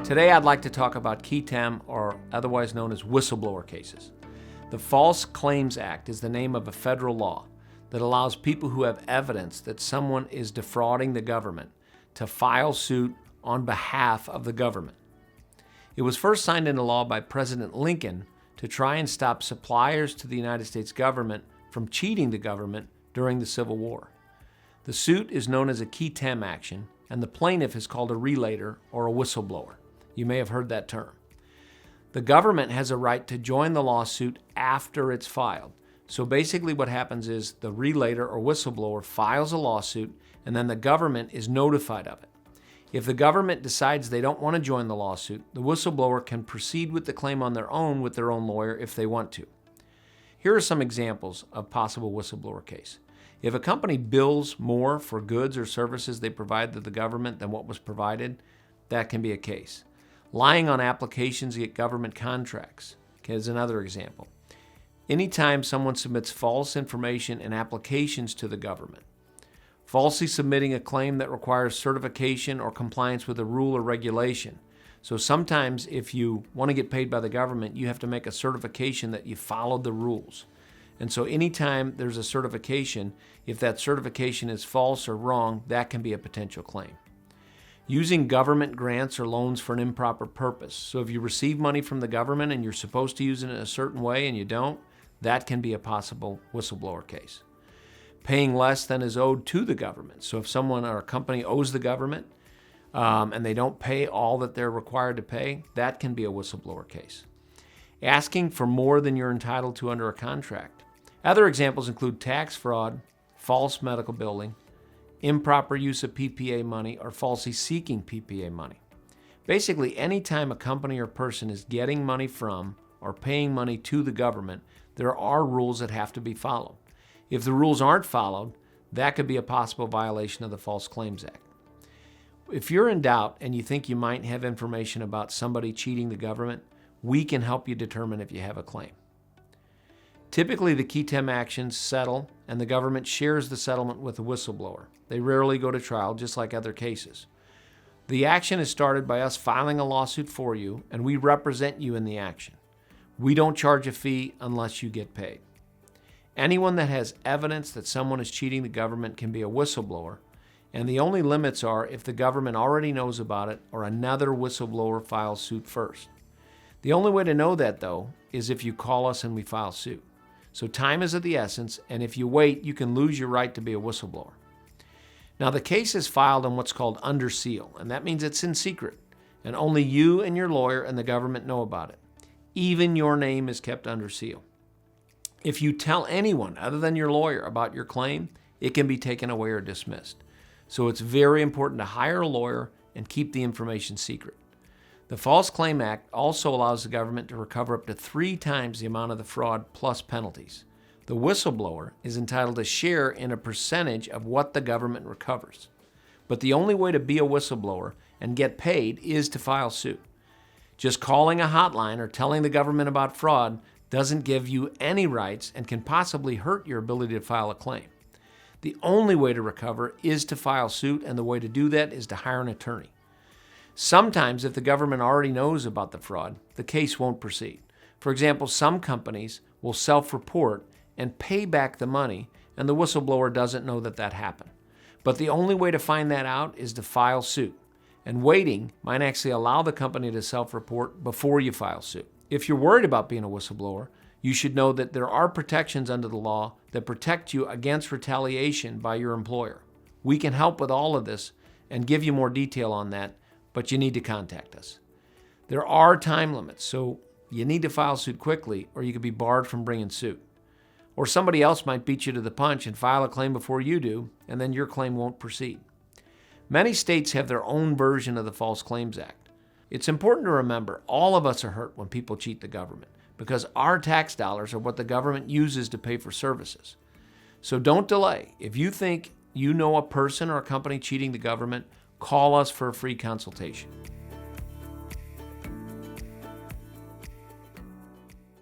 Today I'd like to talk about Qui Tam, or otherwise known as whistleblower cases. The False Claims Act is the name of a federal law that allows people who have evidence that someone is defrauding the government to file suit on behalf of the government. It was first signed into law by President Lincoln to try and stop suppliers to the United States government from cheating the government during the Civil War. The suit is known as a Qui Tam action, and the plaintiff is called a relator or a whistleblower. You may have heard that term. The government has a right to join the lawsuit after it's filed. So basically what happens is the relator or whistleblower files a lawsuit, and then the government is notified of it. If the government decides they don't want to join the lawsuit, the whistleblower can proceed with the claim on their own with their own lawyer if they want to. Here are some examples of possible whistleblower case. If a company bills more for goods or services they provide to the government than what was provided, that can be a case. Lying on applications to get government contracts is another example. Anytime someone submits false information and applications to the government. Falsely submitting a claim that requires certification or compliance with a rule or regulation. So sometimes if you want to get paid by the government, you have to make a certification that you followed the rules. And so anytime there's a certification, if that certification is false or wrong, that can be a potential claim. Using government grants or loans for an improper purpose. So if you receive money from the government and you're supposed to use it in a certain way and you don't, that can be a possible whistleblower case. Paying less than is owed to the government. So if someone or a company owes the government and they don't pay all that they're required to pay, that can be a whistleblower case. Asking for more than you're entitled to under a contract. Other examples include tax fraud, false medical billing, improper use of PPA money, or falsely seeking PPA money. Basically, anytime a company or person is getting money from or paying money to the government, there are rules that have to be followed. If the rules aren't followed, that could be a possible violation of the False Claims Act. If you're in doubt and you think you might have information about somebody cheating the government, we can help you determine if you have a claim. Typically, the Qui Tam actions settle, and the government shares the settlement with the whistleblower. They rarely go to trial, just like other cases. The action is started by us filing a lawsuit for you, and we represent you in the action. We don't charge a fee unless you get paid. Anyone that has evidence that someone is cheating the government can be a whistleblower, and the only limits are if the government already knows about it or another whistleblower files suit first. The only way to know that, though, is if you call us and we file suit. So time is of the essence, and if you wait, you can lose your right to be a whistleblower. Now, the case is filed on what's called under seal, and that means it's in secret, and only you and your lawyer and the government know about it. Even your name is kept under seal. If you tell anyone other than your lawyer about your claim, it can be taken away or dismissed. So it's very important to hire a lawyer and keep the information secret. The False Claim Act also allows the government to recover up to 3 times the amount of the fraud plus penalties. The whistleblower is entitled to share in a percentage of what the government recovers. But the only way to be a whistleblower and get paid is to file suit. Just calling a hotline or telling the government about fraud doesn't give you any rights and can possibly hurt your ability to file a claim. The only way to recover is to file suit, and the way to do that is to hire an attorney. Sometimes, if the government already knows about the fraud, the case won't proceed. For example, some companies will self-report and pay back the money, and the whistleblower doesn't know that that happened. But the only way to find that out is to file suit. And waiting might actually allow the company to self-report before you file suit. If you're worried about being a whistleblower, you should know that there are protections under the law that protect you against retaliation by your employer. We can help with all of this and give you more detail on that, but you need to contact us. There are time limits, so you need to file suit quickly or you could be barred from bringing suit. Or somebody else might beat you to the punch and file a claim before you do, and then your claim won't proceed. Many states have their own version of the False Claims Act. It's important to remember all of us are hurt when people cheat the government because our tax dollars are what the government uses to pay for services. So don't delay. If you think you know a person or a company cheating the government, call us for a free consultation.